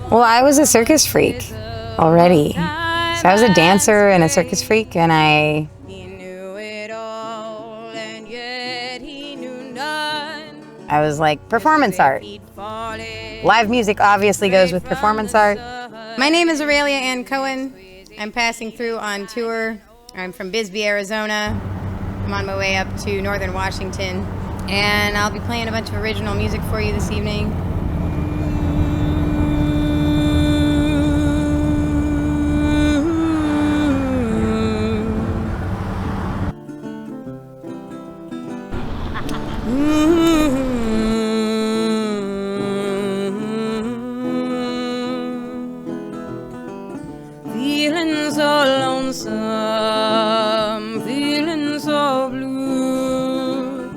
Well, I was a circus freak already. So I was a dancer and a circus freak, and I was like, performance art. Live music obviously goes with performance art. My name is Aurelia Anne Cohen. I'm passing through on tour. I'm from Bisbee, Arizona. I'm on my way up to northern Washington, and I'll be playing a bunch of original music for you this evening. Feeling so lonesome, feeling so blue,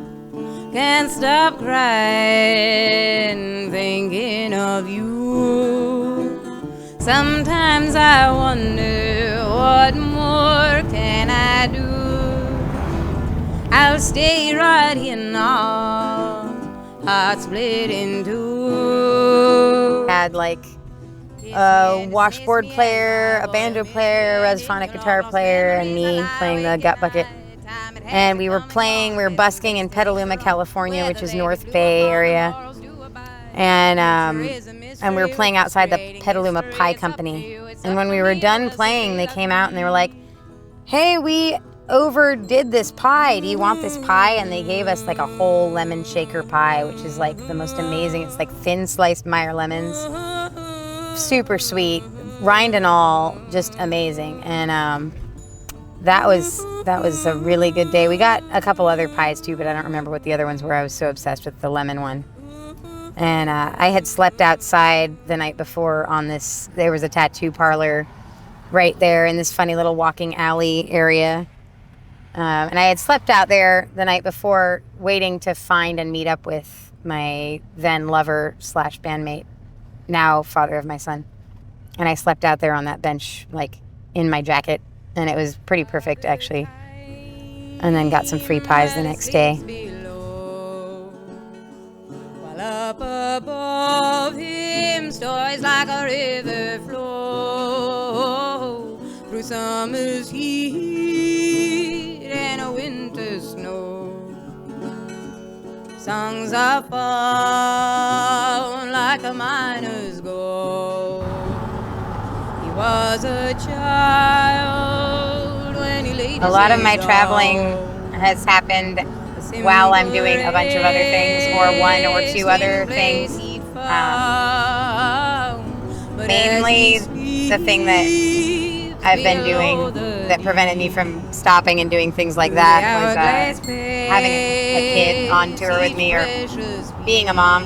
can't stop crying, thinking of you. Sometimes I wonder, what more can I do? I'll stay right here now, heart split in two. Had like a washboard player, a banjo player, a resphonic guitar player, and me playing the gut bucket. And we were busking in Petaluma, California, which is North Bay area. And we were playing outside the Petaluma Pie Company. And when we were done playing, they came out and they were like, "Hey, we overdid this pie. Do you want this pie?" And they gave us like a whole lemon shaker pie, which is like the most amazing. It's like thin sliced Meyer lemons. Super sweet, rind and all, just amazing. And that was a really good day. We got a couple other pies too, but I don't remember what the other ones were. I was so obsessed with the lemon one. And I had slept outside the night before on this. There was a tattoo parlor right there in this funny little walking alley area. And I had slept out there the night before, waiting to find and meet up with my then lover / bandmate, now father of my son. And I slept out there on that bench, like in my jacket, and it was pretty perfect actually. And then got some free pies the next day. While up above him, stories like a river flow through summer's heat and a winter's snow. Songs are found like a miner's gold. He was a child when he laid. A lot of my traveling has happened while I'm doing a bunch of other things, or one or two other things. Mainly the thing that I've been doing that prevented me from stopping and doing things like that was having a kid on tour with me or being a mom.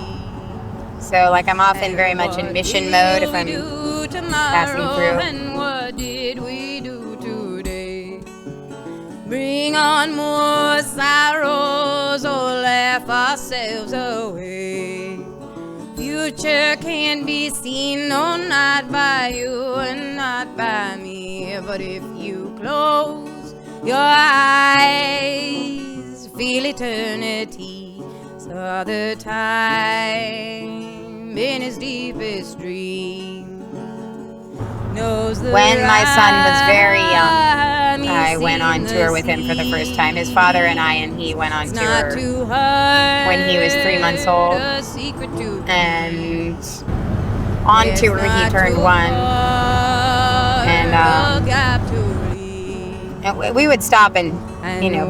So like I'm often very much in mission mode if I'm passing through. What did we do today? Bring on more sorrows or laugh ourselves away. Future can be seen, no, not by you and not by me. But if you close your eyes, feel eternity. Saw the time in his deepest dream. When my son was very young, I went on tour with him for the first time. His father and he went on tour when he was 3 months old. And on tour he turned 1. And we would stop and,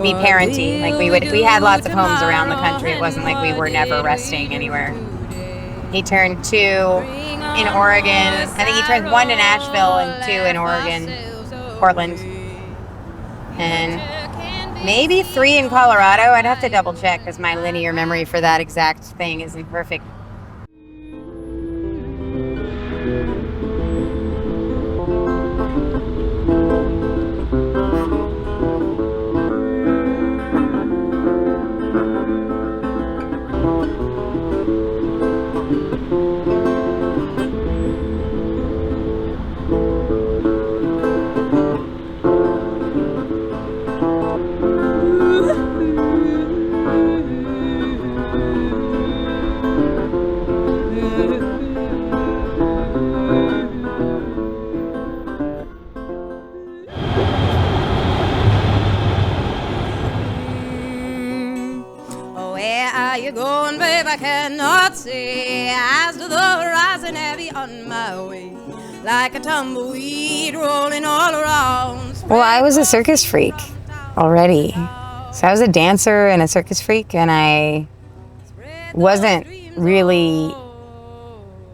be parenty. Like we had lots of homes around the country. It wasn't like we were never resting anywhere. He turned 2 in Oregon. I think he turned 1 in Nashville and 2 in Oregon, Portland. And maybe 3 in Colorado. I'd have to double check because my linear memory for that exact thing isn't perfect. I cannot see as to the horizon heavy on my way, like a tumbleweed rolling all around. Well, I was a circus freak already. So I was a dancer and a circus freak, and I wasn't really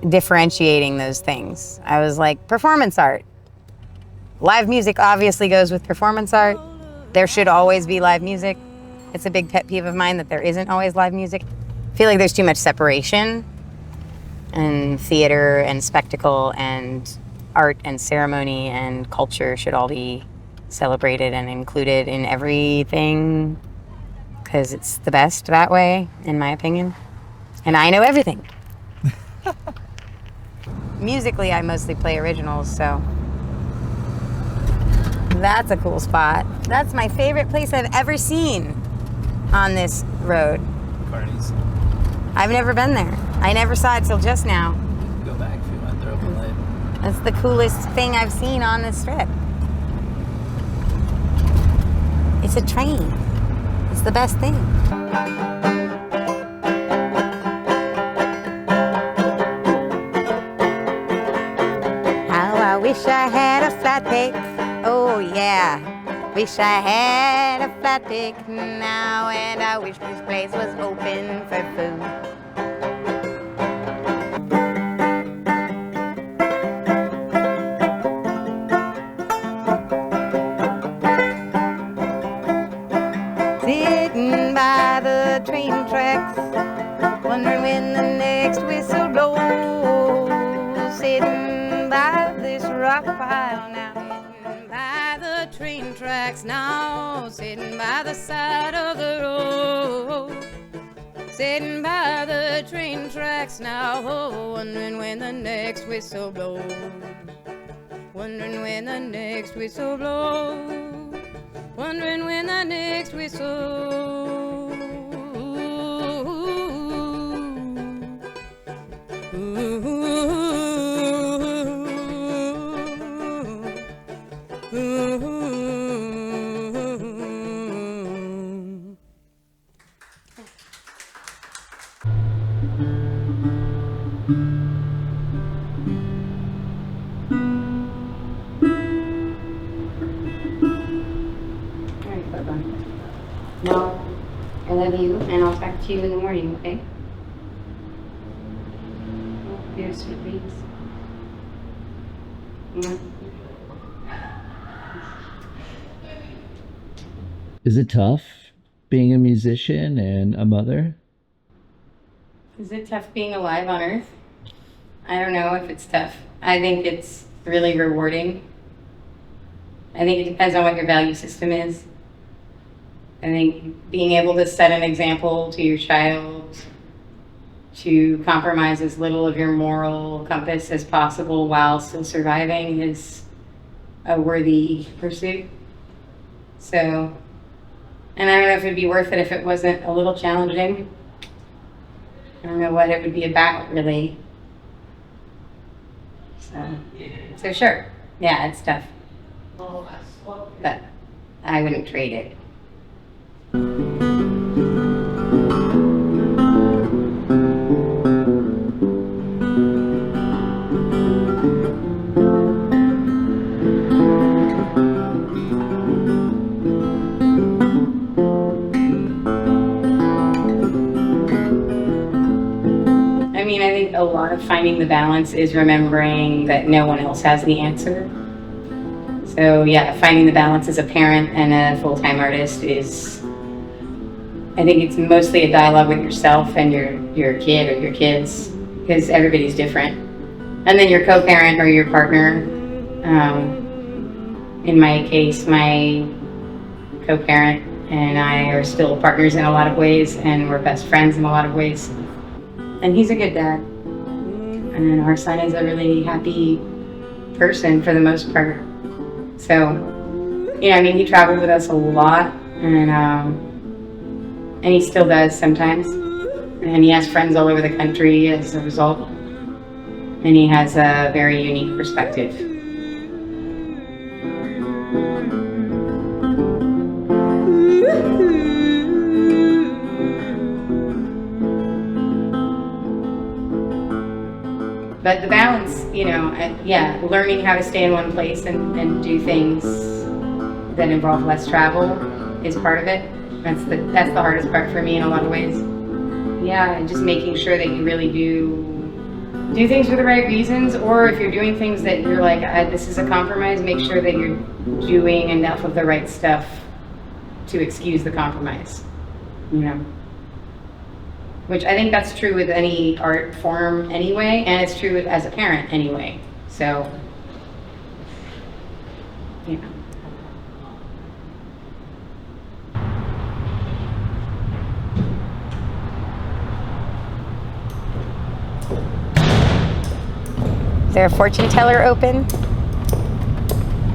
differentiating those things. I was like, performance art. Live music obviously goes with performance art. There should always be live music. It's a big pet peeve of mine that there isn't always live music. I feel like there's too much separation, and theater and spectacle and art and ceremony and culture should all be celebrated and included in everything, because it's the best that way, in my opinion. And I know everything. Musically, I mostly play originals, so that's a cool spot. That's my favorite place I've ever seen on this road. Parties. I've never been there. I never saw it till just now. Go back if you want. They're open late. That's the coolest thing I've seen on this trip. It's a train. It's the best thing. How I wish I had a flat pick. Oh yeah. Wish I had a flat pick now, and I wish this place was open for food. Sitting by the train tracks, wondering when the next whistle blows. Sitting by this rock pile now. Sitting by the train tracks now. Sitting by the side of the road. Sitting by the train tracks now. Wondering when the next whistle blows. Wondering when the next whistle blows. Wondering when the next whistle. Well, I love you, and I'll talk to you in the morning, okay? Dear sweet dreams. Is it tough being a musician and a mother? Is it tough being alive on Earth? I don't know if it's tough. I think it's really rewarding. I think it depends on what your value system is. I think being able to set an example to your child to compromise as little of your moral compass as possible while still surviving is a worthy pursuit. So, and I don't know if it'd be worth it if it wasn't a little challenging. I don't know what it would be about, really. So sure, yeah, it's tough. But I wouldn't trade it. I mean, I think a lot of finding the balance is remembering that no one else has the answer. So yeah, finding the balance as a parent and a full-time artist is, I think it's mostly a dialogue with yourself and your kid or your kids, because everybody's different. And then your co-parent or your partner. In my case, my co-parent and I are still partners in a lot of ways, and we're best friends in a lot of ways. And he's a good dad. And our son is a really happy person for the most part. So, you know, I mean, he traveled with us a lot, and he still does sometimes. And he has friends all over the country as a result. And he has a very unique perspective. But the balance, you know, yeah, learning how to stay in one place and do things that involve less travel is part of it. That's the hardest part for me in a lot of ways. Yeah, and just making sure that you really do things for the right reasons, or if you're doing things that you're like, this is a compromise, make sure that you're doing enough of the right stuff to excuse the compromise, you know? Which I think that's true with any art form anyway, and it's true as a parent anyway. So, you know. Is there a fortune teller open?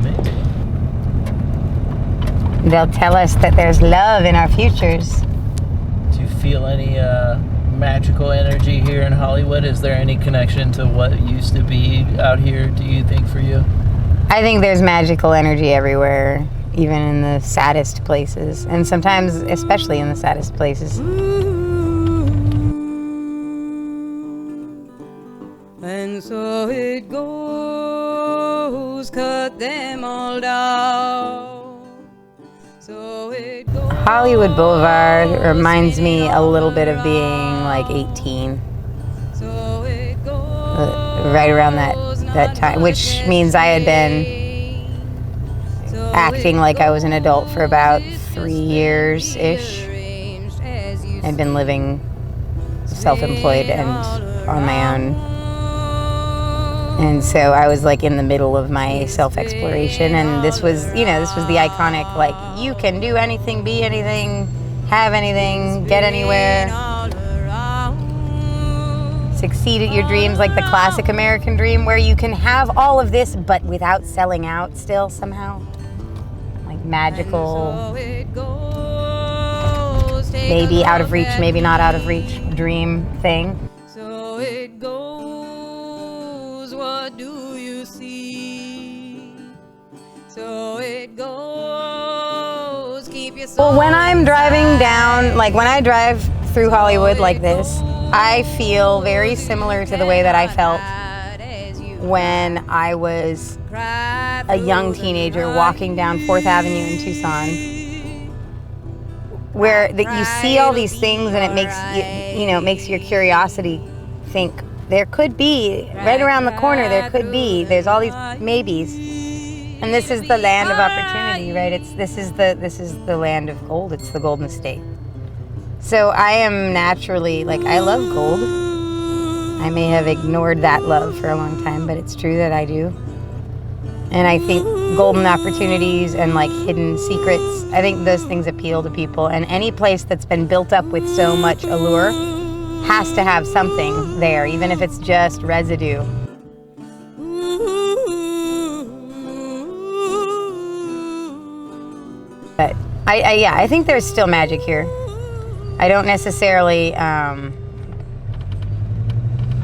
Maybe. They'll tell us that there's love in our futures. Do you feel any magical energy here in Hollywood? Is there any connection to what used to be out here, do you think, for you? I think there's magical energy everywhere, even in the saddest places, and sometimes especially in the saddest places. And so it goes, cut them all down. So it goes. Hollywood Boulevard reminds me a little bit of being like 18. So it goes, right around that time, which means I had been acting like I was an adult for about 3 years-ish. I'd been living self-employed and on my own. And so I was like in the middle of my self-exploration, and this was the iconic, like, you can do anything, be anything, have anything, get anywhere, succeed at your dreams, like the classic American dream, where you can have all of this, but without selling out still somehow. Like magical, maybe out of reach, maybe not out of reach dream thing. So it goes, what do you see? So it goes, keep your soul. Well, when I'm driving down, like when I drive through Hollywood like this, I feel very similar to the way that I felt when I was a young teenager walking down 4th Avenue in Tucson, where you see all these things and it makes it makes your curiosity think there could be, right around the corner, there's all these maybes. And this is the land of opportunity, right? This is the land of gold. It's the Golden State. So I am naturally, like, I love gold. I may have ignored that love for a long time, but it's true that I do. And I think golden opportunities and like hidden secrets, I think those things appeal to people. And any place that's been built up with so much allure has to have something there, even if it's just residue. But I think there's still magic here. I don't necessarily, I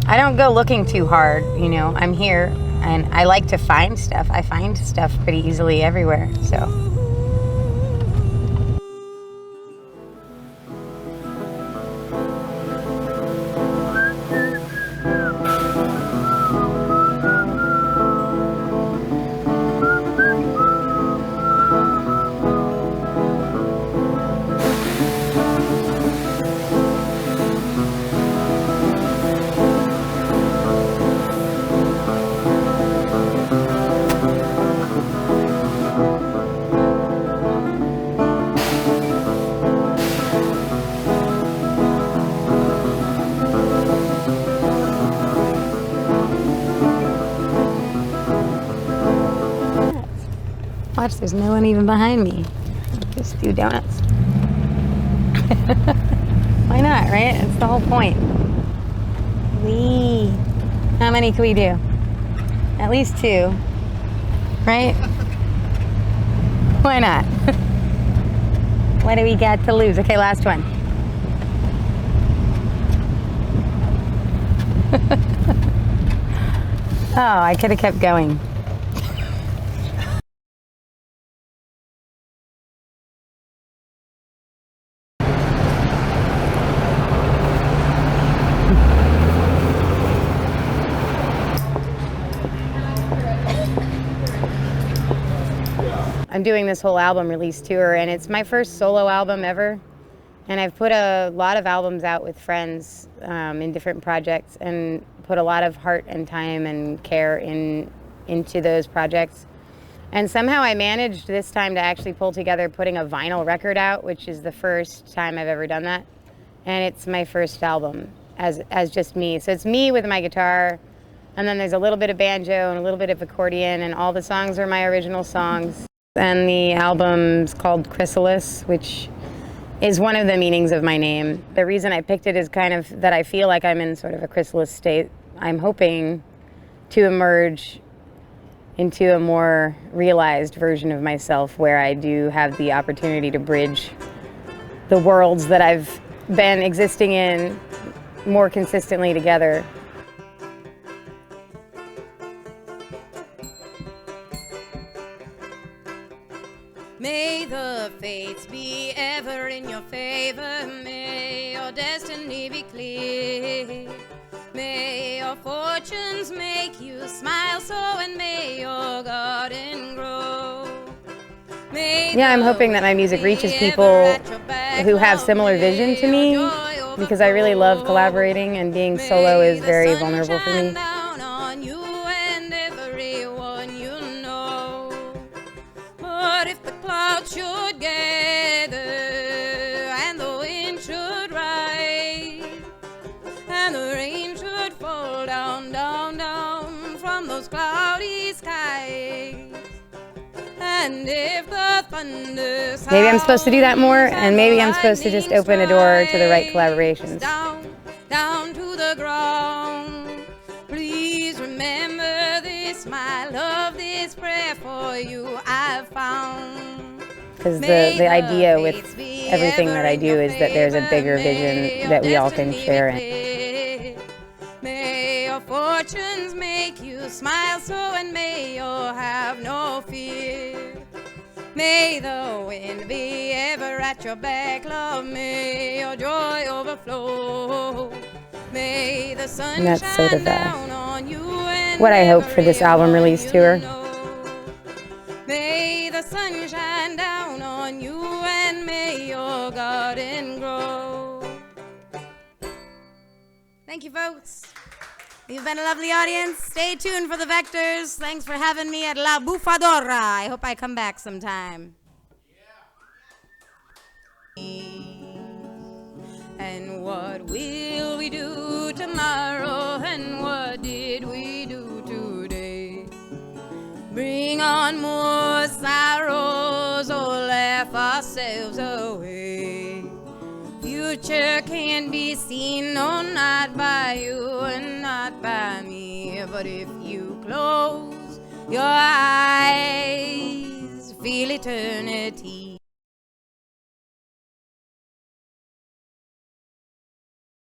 don't go looking too hard, I'm here and I like to find stuff. I find stuff pretty easily everywhere, so. Watch, there's no one even behind me. Just do donuts. Why not, right? That's the whole point. How many can we do? At least 2, right? Why not? What do we got to lose? Okay, last one. Oh, I could have kept going. I'm doing this whole album release tour, and it's my first solo album ever. And I've put a lot of albums out with friends in different projects, and put a lot of heart and time and care into those projects. And somehow I managed this time to actually pull together putting a vinyl record out, which is the first time I've ever done that. And it's my first album as just me. So it's me with my guitar, and then there's a little bit of banjo and a little bit of accordion, and all the songs are my original songs. And the album's called Chrysalis, which is one of the meanings of my name. The reason I picked it is kind of that I feel like I'm in sort of a chrysalis state. I'm hoping to emerge into a more realized version of myself, where I do have the opportunity to bridge the worlds that I've been existing in more consistently together. May the fates be ever in your favor. May your destiny be clear. May your fortunes make you smile so, and may your garden grow. Yeah, I'm hoping that my music reaches people who have similar vision to me, because I really love collaborating, and being solo is very vulnerable for me. But if the clouds should gather and the wind should rise and the rain should fall down, down, down from those cloudy skies, and if the thunder sounds, maybe I'm supposed to do that more, and maybe I'm supposed to just open a door to the right collaborations. Down, down to the ground. Please remember this, my love, this prayer for you I've found. Because the idea with everything that I do is that there's a bigger vision that we all can share. May your fortunes make you smile so, and may you have no fear. May the wind be ever at your back, love, may your joy overflow. May the sun And that's sort of down on you, and what I hope for this album release tour. May the sun shine down on you, and may your garden grow. Thank you, folks. You've been a lovely audience. Stay tuned for the Vectors. Thanks for having me at La Bufadora. I hope I come back sometime. And what will we do tomorrow? And what did we do today? Bring on more sorrows or laugh ourselves away. Future can be seen, no, not by you and not by me. But if you close your eyes, feel eternity.